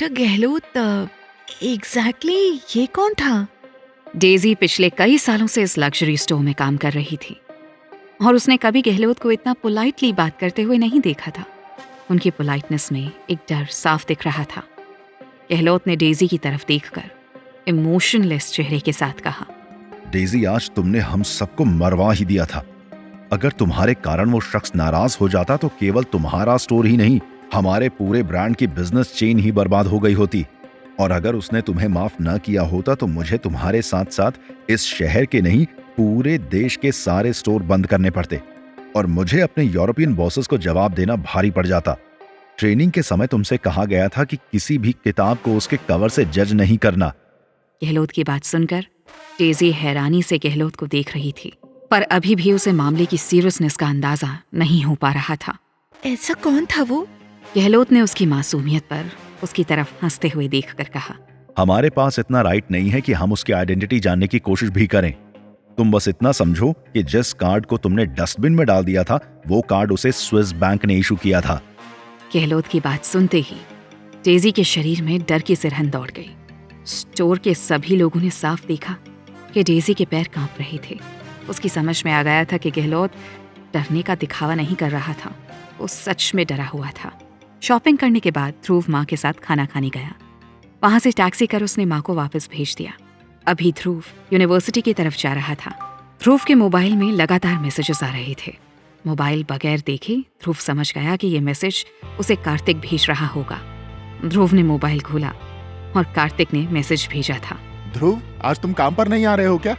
Mister Gehlot, exactly ये कौन था? डेजी पिछले कई सालों से इस लग्जरी स्टोर में काम कर रही थी और उसने कभी गहलोत को इतना पोलाइटली बात करते हुए नहीं देखा था। उनकी पोलाइटनेस में एक डर साफ दिख रहा था। गहलोत ने डेजी की तरफ देखकर इमोशनलेस चेहरे के साथ कहा, डेजी, आज तुमने हम सबको मरवा ही दिया था। अगर तुम्हारे कारण वो शख्स नाराज हो जाता तो केवल तुम्हारा स्टोर ही नहीं, हमारे पूरे ब्रांड की बिजनेस चेन ही बर्बाद हो गई होती। और अगर उसने तुम्हें माफ न किया होता तो मुझे तुम्हारे साथ साथ इस शहर के नहीं, पूरे देश के सारे स्टोर बंद करने पड़ते और मुझे अपने यूरोपियन बॉसेस को जवाब देना भारी पड़ जाता। ट्रेनिंग के समय तुमसे कहा गया था कि किसी भी किताब को उसके कवर से जज नहीं करना। गहलोत की बात सुनकर डेजी हैरानी से गहलोत को देख रही थी, पर अभी भी उसे मामले की सीरियसनेस का अंदाजा नहीं हो पा रहा था। ऐसा कौन था वो? गहलोत ने उसकी मासूमियत पर उसकी तरफ हंसते हुए देखकर कहा, हमारे पास इतना राइट नहीं है कि हम उसकी आइडेंटिटी जानने की कोशिश भी करें। तुम बस इतना समझो कि जिस कार्ड को तुमने डस्टबिन में डाल दिया था वो कार्ड उसे स्विस बैंक ने इशू किया था। गहलोत की बात सुनते ही डेजी के शरीर में डर की सिरहन दौड़ गई। स्टोर के सभी लोगों ने साफ देखा कि डेजी के पैर कांप रहे थे। उसकी समझ में आ गया था कि गहलोत डरने का दिखावा नहीं कर रहा था, वो सच में डरा हुआ था। शॉपिंग करने के बाद ध्रुव माँ के साथ खाना खाने गया। वहां से टैक्सी कर उसने माँ को वापस भेज दिया। अभी ध्रुव यूनिवर्सिटी की तरफ जा रहा था। ध्रुव के मोबाइल में लगातार मैसेजेस आ रहे थे। मोबाइल बगैर देखे ध्रुव समझ गया कि ये मैसेज उसे कार्तिक भेज रहा होगा। ध्रुव ने मोबाइल खोला और कार्तिक ने मैसेज भेजा था, ध्रुव, आज तुम काम पर नहीं आ रहे हो क्या?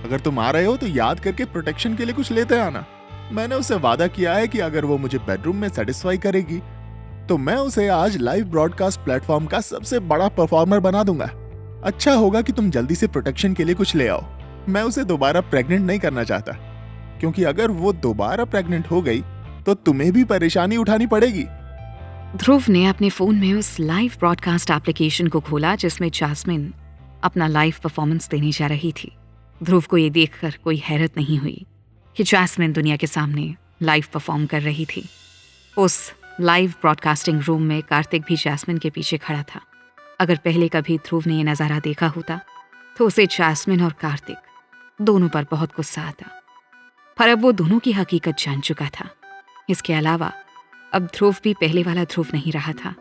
अगर तुम आ रहे हो तो याद करके प्रोटेक्शन के लिए कुछ लेते आना। मैंने उससे वादा किया है कि अगर वो मुझे बेडरूम में सेटिस्फाई करेगी तो मैं उसे आज लाइव ब्रॉडकास्ट प्लेटफॉर्म का सबसे बड़ा परफॉर्मर बना दूंगा। अच्छा होगा कि तुम जल्दी से प्रोटेक्शन के लिए कुछ ले आओ। मैं उसे दोबारा प्रेग्नेंट नहीं करना चाहता, क्योंकि अगर वो दोबारा प्रेग्नेंट हो गई तो तुम्हें भी परेशानी उठानी पड़ेगी। ध्रुव ने अपने फोन में उस लाइव ब्रॉडकास्ट एप्लीकेशन को खोला जिसमें जैस्मिन अपना लाइव परफॉर्मेंस देने जा रही थी। ध्रुव को ये देखकर कोई हैरत नहीं हुई कि जैस्मिन दुनिया के सामने लाइव परफॉर्म कर रही थी। उस लाइव ब्रॉडकास्टिंग रूम में कार्तिक भी जैस्मिन के पीछे खड़ा था। अगर पहले कभी ध्रुव ने यह नज़ारा देखा होता तो उसे जैस्मिन और कार्तिक दोनों पर बहुत गुस्सा आता, पर अब वो दोनों की हकीकत जान चुका था। इसके अलावा अब ध्रुव भी पहले वाला ध्रुव नहीं रहा था।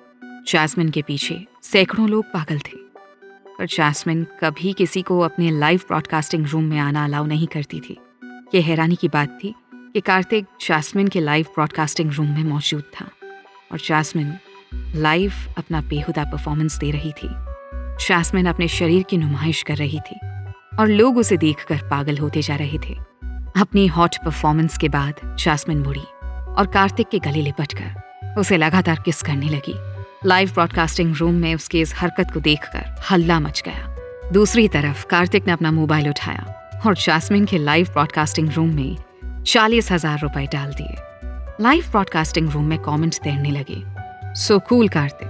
जैस्मिन के पीछे सैकड़ों लोग पागल थे, पर जैस्मिन कभी किसी को अपने लाइव ब्रॉडकास्टिंग रूम में आना अलाउ नहीं करती थी। ये हैरानी की बात थी कि कार्तिक जैस्मिन के लाइव ब्रॉडकास्टिंग रूम में मौजूद था और जैस्मिन लाइव अपना बेहुदा परफॉर्मेंस दे रही थी। जैस्मिन अपने शरीर की नुमाइश कर रही थी और लोग उसे देखकर पागल होते जा रहे थे। अपनी हॉट परफॉर्मेंस के बाद जैस्मिन मुड़ी और कार्तिक के गले लिपटकर उसे लगातार किस करने लगी। लाइव ब्रॉडकास्टिंग रूम में उसकी इस हरकत को देखकर हल्ला मच गया। दूसरी तरफ कार्तिक ने अपना मोबाइल उठाया और जैस्मिन के लाइव ब्रॉडकास्टिंग रूम में 40,000 रुपए डाल दिए। लाइव ब्रॉडकास्टिंग रूम में कमेंट तैरने लगे, सो कूल कार्तिक,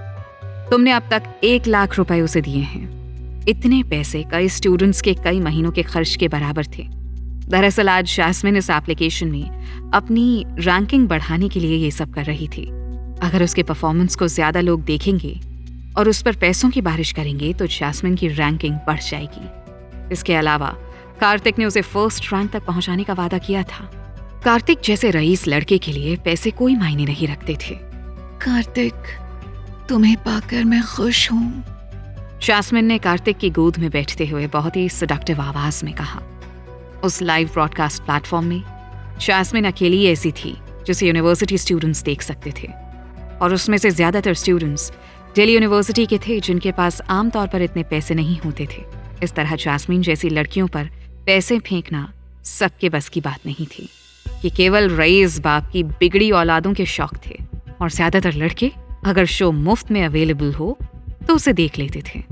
तुमने अब तक 1 लाख रुपए उसे दिए हैं। इतने पैसे कई स्टूडेंट्स के कई महीनों के खर्च के बराबर थे। दरअसल आज जैस्मिन इस एप्लीकेशन में अपनी रैंकिंग बढ़ाने के लिए ये सब कर रही थी। अगर उसके परफॉर्मेंस को ज्यादा लोग देखेंगे और उस पर पैसों की बारिश करेंगे तो जैस्मिन की रैंकिंग बढ़ जाएगी। इसके अलावा कार्तिक ने उसे फर्स्ट रैंक तक पहुंचाने का वादा किया था। कार्तिक जैसे रईस लड़के के लिए पैसे कोई मायने नहीं रखते थे। कार्तिक, तुम्हें पाकर मैं खुश हूँ, जैस्मिन ने कार्तिक की गोद में बैठते हुए बहुत ही सेडक्टिव आवाज में कहा। उस लाइव ब्रॉडकास्ट प्लेटफॉर्म में जैस्मिन अकेली ऐसी थी जिसे यूनिवर्सिटी स्टूडेंट्स देख सकते थे, और उसमें से ज्यादातर स्टूडेंट्स दिल्ली यूनिवर्सिटी के थे जिनके पास आमतौर पर इतने पैसे नहीं होते थे। इस तरह जैस्मिन जैसी लड़कियों पर पैसे फेंकना सबके बस की बात नहीं थी। कि केवल रईस बाप की बिगड़ी औलादों के शौक थे, और ज्यादातर लड़के अगर शो मुफ्त में अवेलेबल हो तो उसे देख लेते थे।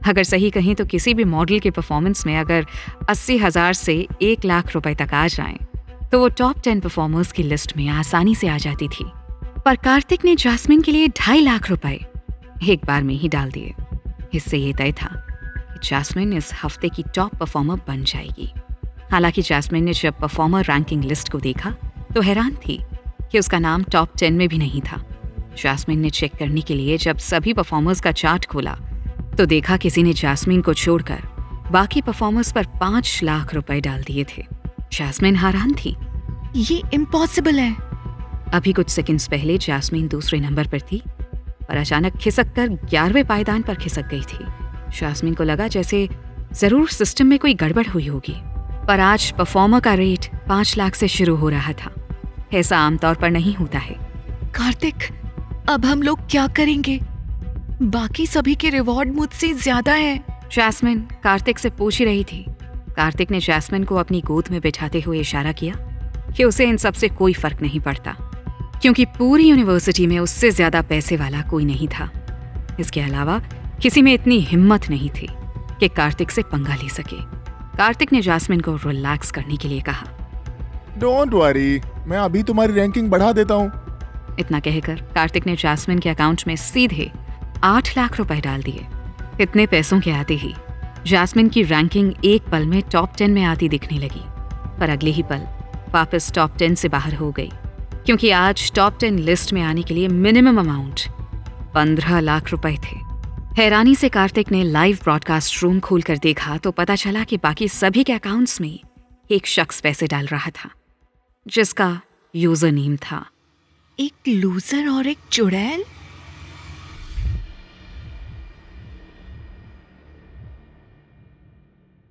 अगर सही कहीं तो किसी भी मॉडल के परफॉर्मेंस में अगर 80,000 से 1 लाख रुपए तक आ जाएं, तो वो टॉप 10 परफॉर्मर्स की लिस्ट में आसानी से आ जाती थी। पर कार्तिक ने जैस्मिन के लिए 2.5 लाख रुपए एक बार में ही डाल दिए। इससे ये तय था कि जैस्मिन इस हफ्ते की टॉप परफॉर्मर बन जाएगी। हालांकि जैस्मिन ने जब परफॉर्मर रैंकिंग लिस्ट को देखा तो हैरान थी कि उसका नाम टॉप 10 में भी नहीं था। जैस्मिन ने चेक करने के लिए जब सभी परफॉर्मर्स का चार्ट खोला तो देखा किसी ने जैस्मिन को छोड़कर बाकी परफॉर्मर्स पर 5 लाख रुपए डाल दिए थे। जैस्मिन हैरान थी। ये इम्पॉसिबल है। अभी कुछ सेकंड्स पहले जैस्मिन दूसरे नंबर पर थी और अचानक खिसक कर 11वें पायदान पर खिसक गई थी। जैस्मिन को लगा जैसे जरूर सिस्टम में कोई गड़बड़ हुई होगी, पर आज परफॉर्मर का रेट 5 लाख से शुरू हो रहा था। ऐसा आमतौर पर नहीं होता है। कार्तिक, अब हम लोग क्या करेंगे? बाकी सभी के रिवॉर्ड मुझसे ज्यादा हैं। जैस्मिन कार्तिक से पूछ ही रही थी। कार्तिक ने जैस्मिन को अपनी गोद में बिठाते हुए इशारा किया कि उसे इन सब से कोई फर्क नहीं पड़ता, क्योंकि पूरी यूनिवर्सिटी में उससे ज्यादा पैसे वाला कोई नहीं था। इसके अलावा किसी में इतनी हिम्मत नहीं थी कि कार्तिक से पंगा ले सके। कार्तिक ने जैस्मिन को रिलैक्स करने के लिए कहा, डोंट वरी, मैं अभी तुम्हारी रैंकिंग बढ़ा देता हूँ। इतना कहकर कार्तिक ने जैस्मिन के अकाउंट में सीधे 8 लाख रुपए डाल दिए। इतने पैसों के आते ही जैस्मिन की रैंकिंग एक पल में टॉप 10 में आती दिखने लगी, पर अगले ही पल वापस टॉप 10 से बाहर हो गई, क्योंकि आज टॉप 10 लिस्ट में आने के लिए मिनिमम अमाउंट 15 लाख रुपए थे। हैरानी से कार्तिक ने लाइव ब्रॉडकास्ट रूम खोलकर देखा तो पता चला कि बाकी सभी के अकाउंट्स में एक शख्स पैसे डाल रहा था, जिसका यूजर नेम था एक लूजर और एक चुड़ैल।